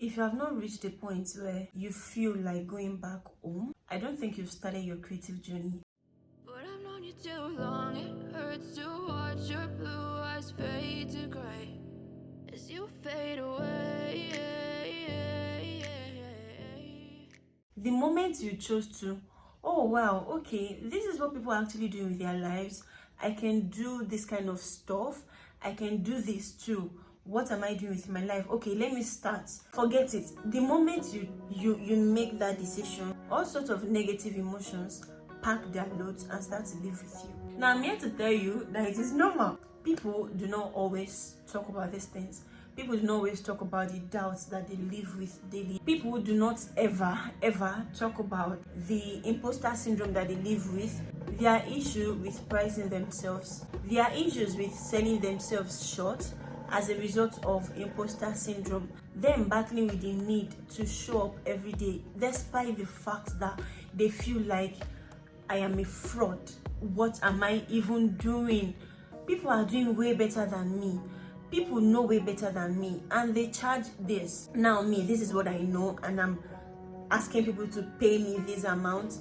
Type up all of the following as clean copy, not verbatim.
If you have not reached a point where you feel like going back home, I don't think you've started your creative journey. But I've known you too long, it hurts to watch your blue eyes fade to gray as you fade away. The moment you chose to, oh wow, okay, this is what people actually do with their lives. I can do this kind of stuff. I can do this too. What am I doing with my life? Okay, let me start. Forget it. The moment you make that decision, all sorts of negative emotions pack their loads and start to live with you. Now I'm here to tell you that it is normal. People do not always talk about these things. People do not always talk about the doubts that they live with daily. People do not ever talk about the imposter syndrome that they live with, their issue with pricing themselves, their issues with selling themselves short as a result of imposter syndrome, them battling with the need to show up every day despite the fact that they feel like, I am a fraud. What am I even doing? People are doing way better than me. People know way better than me and they charge this. Now me, this is what I know and I'm asking people to pay me this amount.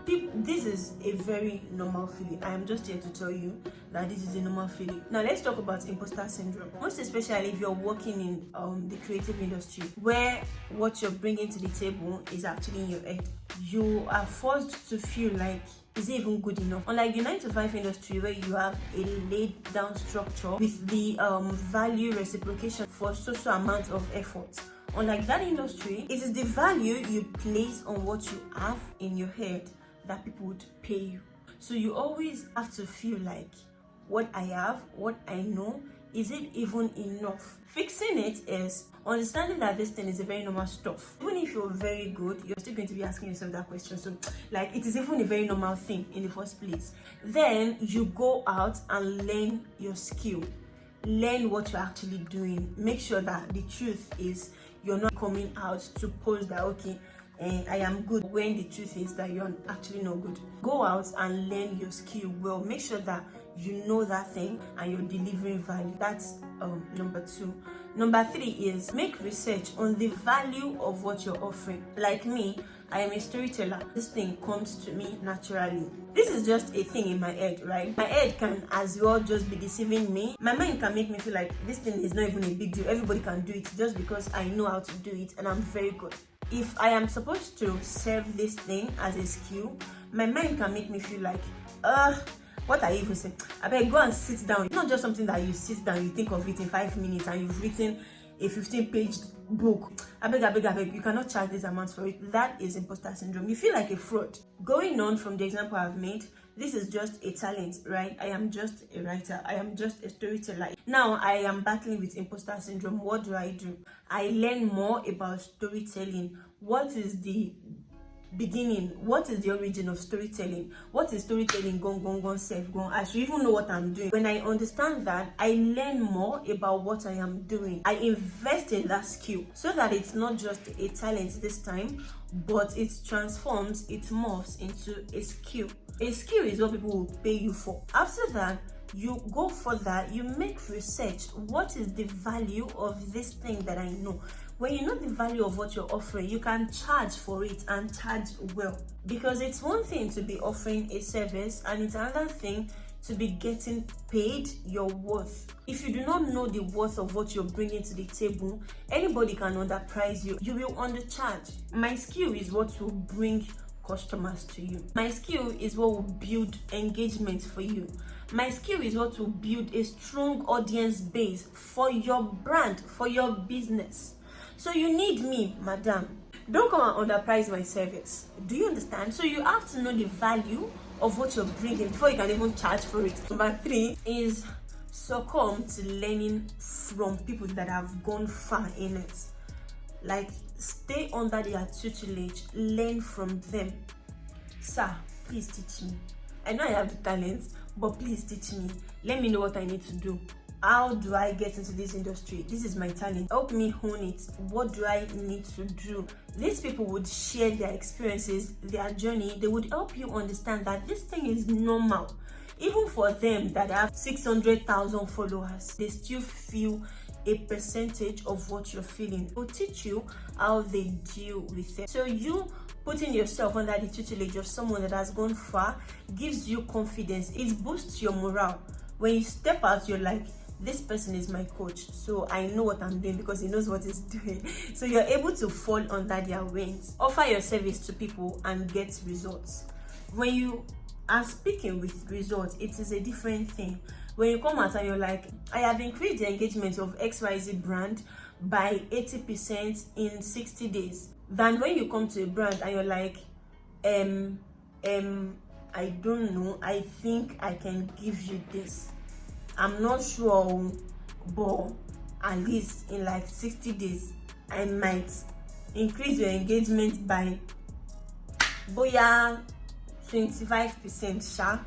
This is a very normal feeling. I am just here to tell you that this is a normal feeling. Now let's talk about imposter syndrome. Most especially if you're working in the creative industry where what you're bringing to the table is actually in your head. You are forced to feel like, is it even good enough? Unlike the 9-to-5 industry where you have a laid down structure with the value reciprocation for social amount of effort. Unlike that industry, it is the value you place on what you have in your head that people would pay you. So you always have to feel like, what I have, what I know, is it even enough? Fixing it is understanding that this thing is a very normal stuff. Even if you're very good, you're still going to be asking yourself that question. So like, it is even a very normal thing in the first place. Then you go out and learn your skill. Learn what you're actually doing. Make sure that the truth is you're not coming out to post that, okay, I am good, when the truth is that you're actually not good. Go out and learn your skill well. Make sure that you know that thing and you're delivering value. That's number 2. Number 3 is make research on the value of what you're offering. Like me, I am a storyteller. This thing comes to me naturally. This is just a thing in my head, right? My head can as well just be deceiving me. My mind can make me feel like this thing is not even a big deal. Everybody can do it just because I know how to do it and I'm very good. If I am supposed to serve this thing as a skill, my mind can make me feel like, what I even say? I better go and sit down. It's not just something that you sit down, you think of it in 5 minutes and you've written a 15-page book. I beg, you cannot charge this amount for it. That is imposter syndrome. You feel like a fraud. Going on from the example I've made, this is just a talent, right? I am just a writer. I am just a storyteller. Now I am battling with imposter syndrome. What do? I learn more about storytelling. What is the beginning? What is the origin of storytelling? What is storytelling? I should even know what I'm doing. When I understand that, I learn more about what I am doing. I invest in that skill so that it's not just a talent this time, but it transforms, it morphs into a skill. A skill is what people will pay you for. After that, you go further, you make research. What is the value of this thing that I know? When you know the value of what you're offering, you can charge for it and charge well. Because it's one thing to be offering a service and it's another thing to be getting paid your worth. If you do not know the worth of what you're bringing to the table, anybody can underprice you. You will undercharge. My skill is what will bring customers to you. My skill is what will build engagement for you. My skill is what will build a strong audience base for your brand, for your business. So you need me, madam. Don't come and underprice my service. Do you understand? So you have to know the value of what you're bringing before you can even charge for it. Number 3 is succumb to learning from people that have gone far in it. Like, stay under their tutelage, learn from them. Sir, please teach me. I know I have the talent, but please teach me. Let me know what I need to do. How do I get into this industry? This is my talent. Help me hone it. What do I need to do? These people would share their experiences, their journey. They would help you understand that this thing is normal. Even for them that have 600,000 followers, they still feel a percentage of what you're feeling. It will teach you how they deal with it. So you putting yourself under the tutelage of someone that has gone far gives you confidence. It boosts your morale. When you step out, you're like, this person is my coach, so I know what I'm doing because he knows what he's doing. So you're able to fall under their wings. Offer your service to people and get results. When you are speaking with results, it is a different thing. When you come out and you're like, I have increased the engagement of XYZ brand by 80% in 60 days, than when you come to a brand and you're like, I don't know, I think I can give you this. I'm not sure, but at least in like 60 days, I might increase your engagement by boya 25%, sha.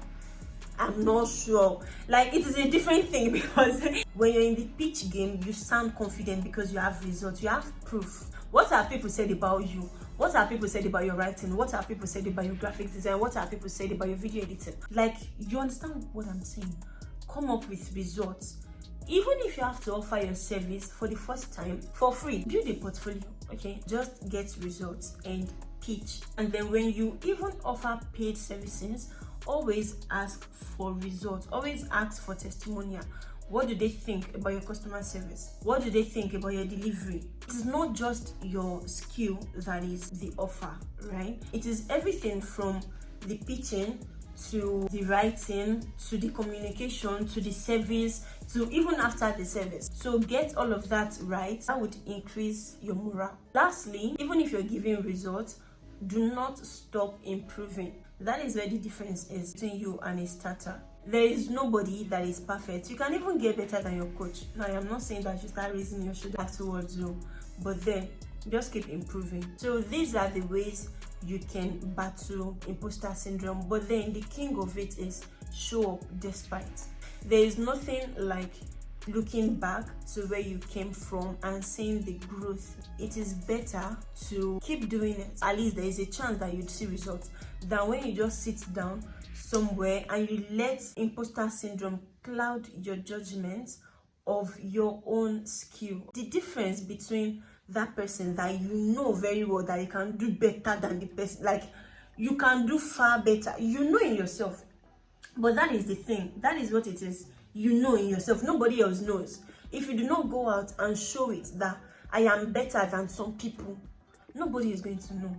I'm not sure. Like, it is a different thing because when you're in the pitch game, you sound confident because you have results, you have proof. What have people said about you? What have people said about your writing? What have people said about your graphics design? What have people said about your video editing? Like, you understand what I'm saying? Come up with results. Even if you have to offer your service for the first time for free, build a portfolio, okay? Just get results and pitch. And then when you even offer paid services, always ask for results. Always ask for testimonial. What do they think about your customer service? What do they think about your delivery? It is not just your skill that is the offer, right? It is everything from the pitching to the writing, to the communication, to the service, to even after the service. So get all of that right. That would increase your morale. Lastly, even if you're giving results, do not stop improving. That is where the difference is between you and a starter. There is nobody that is perfect. You can even get better than your coach. Now, I'm not saying that you start raising your shoulder towards you, but then just keep improving. So these are the ways you can battle imposter syndrome. But then the king of it is show up despite. There is nothing like looking back to where you came from and seeing the growth. It is better to keep doing it. At least there is a chance that you'd see results than when you just sit down somewhere and you let imposter syndrome cloud your judgment of your own skill. The difference between that person that you know very well that you can do better than the person, like you can do far better, you know in yourself. But that is the thing, that is what it is. You know in yourself, nobody else knows. If you do not go out and show it that I am better than some people, nobody is going to know.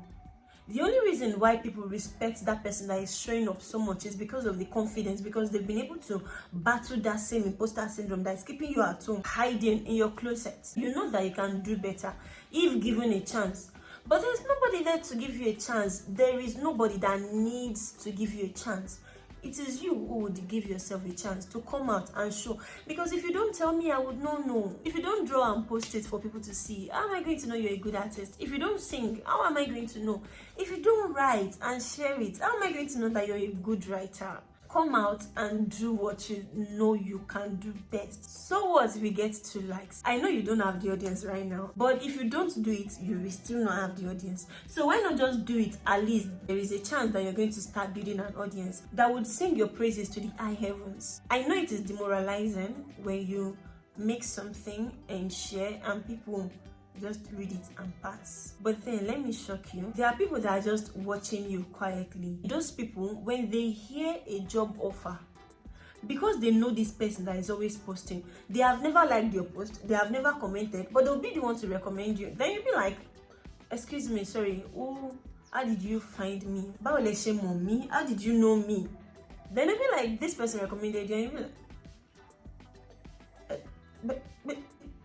The only reason why people respect that person that is showing up so much is because of the confidence, because they've been able to battle that same imposter syndrome that is keeping you at home, hiding in your closet. You know that you can do better if given a chance. But there's nobody there to give you a chance. There is nobody that needs to give you a chance. It is you who would give yourself a chance to come out and show. Because if you don't tell me, I would not know. If you don't draw and post it for people to see, how am I going to know you're a good artist? If you don't sing, how am I going to know? If you don't write and share it, how am I going to know that you're a good writer? Come out and do what you know you can do best. So what if we get 2 likes? I know you don't have the audience right now, but if you don't do it, you will still not have the audience. So why not just do it? At least there is a chance that you're going to start building an audience that would sing your praises to the high heavens. I know it is demoralizing when you make something and share and people just read it and pass. But then let me shock you. There are people that are just watching you quietly. Those people, when they hear a job offer, because they know this person that is always posting, they have never liked your post, they have never commented, but they'll be the one to recommend you. Then you'll be like, excuse me, sorry, oh, how did you find me? How did you know me? Then they'll be like, this person recommended you, and you'll be like, but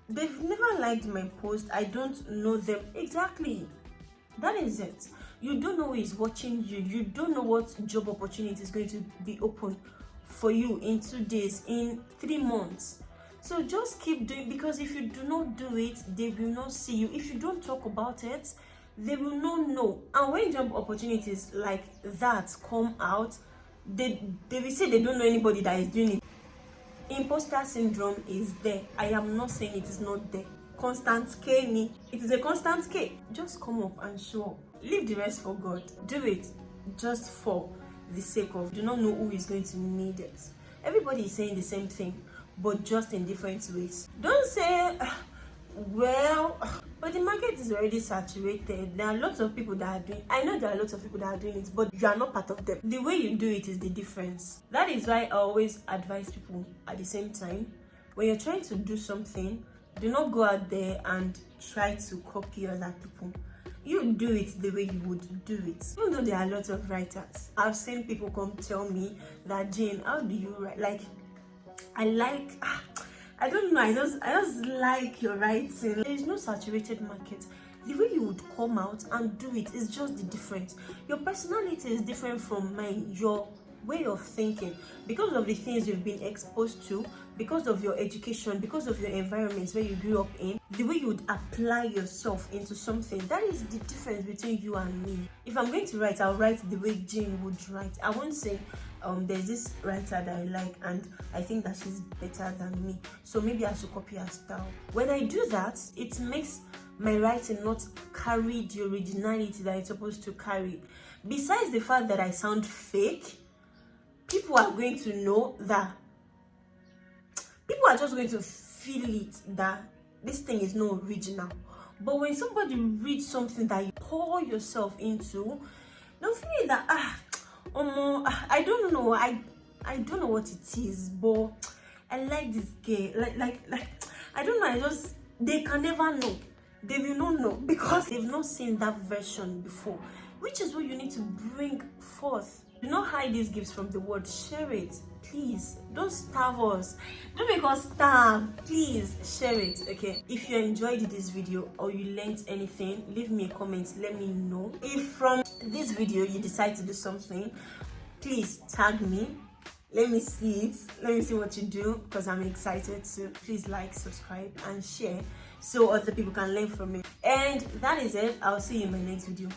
they've never liked my post, I don't know them. Exactly. That is it. You don't know who is watching you. You don't know what job opportunity is going to be open for you in 2 days, in 3 months. So just keep doing, because if you do not do it, they will not see you. If you don't talk about it, they will not know. And when job opportunities like that come out, they will say they don't know anybody that is doing it. Imposter syndrome is there. I am not saying it is not there. Constant K me. It is a constant K. Just come up and show up. Leave the rest for God. Do it just for the sake of, do not know who is going to need it. Everybody is saying the same thing, but just in different ways. Don't say, well, but the market is already saturated. There are lots of people that are doing, I know there are lots of people that are doing it, but you are not part of them. The way you do it is the difference. That is why I always advise people at the same time, when you're trying to do something, do not go out there and try to copy other people. You do it the way you would do it. Even though there are lots of writers, I've seen people come tell me that, Jane, how do you write? Like, I don't know, I just like your writing. There is no saturated market. The way you would come out and do it is just the difference. Your personality is different from mine. Your way of thinking, because of the things you've been exposed to, because of your education, because of your environment where you grew up in, the way you would apply yourself into something, that is the difference between you and me. If I'm going to write, I'll write the way Jane would write. I won't say there's this writer that I like and I think that she's better than me, so maybe I should copy her style. When I do that, it makes my writing not carry the originality that it's supposed to carry. Besides the fact that I sound fake, people are going to know that, people are just going to feel it that this thing is not original. But when somebody reads something that you pour yourself into, don't feel that I don't know, I don't know what it is, but I like this girl, like I don't know, they can never know. They will not know because they've not seen that version before, which is what you need to bring forth. Do not hide these gifts from the world. Share it, please. Don't starve us. Don't make us starve. Please share it, okay? If you enjoyed this video or you learned anything, leave me a comment. Let me know. If from this video you decide to do something, please tag me. Let me see it. Let me see what you do because I'm excited to. Please like, subscribe, and share so other people can learn from it. And that is it. I'll see you in my next video.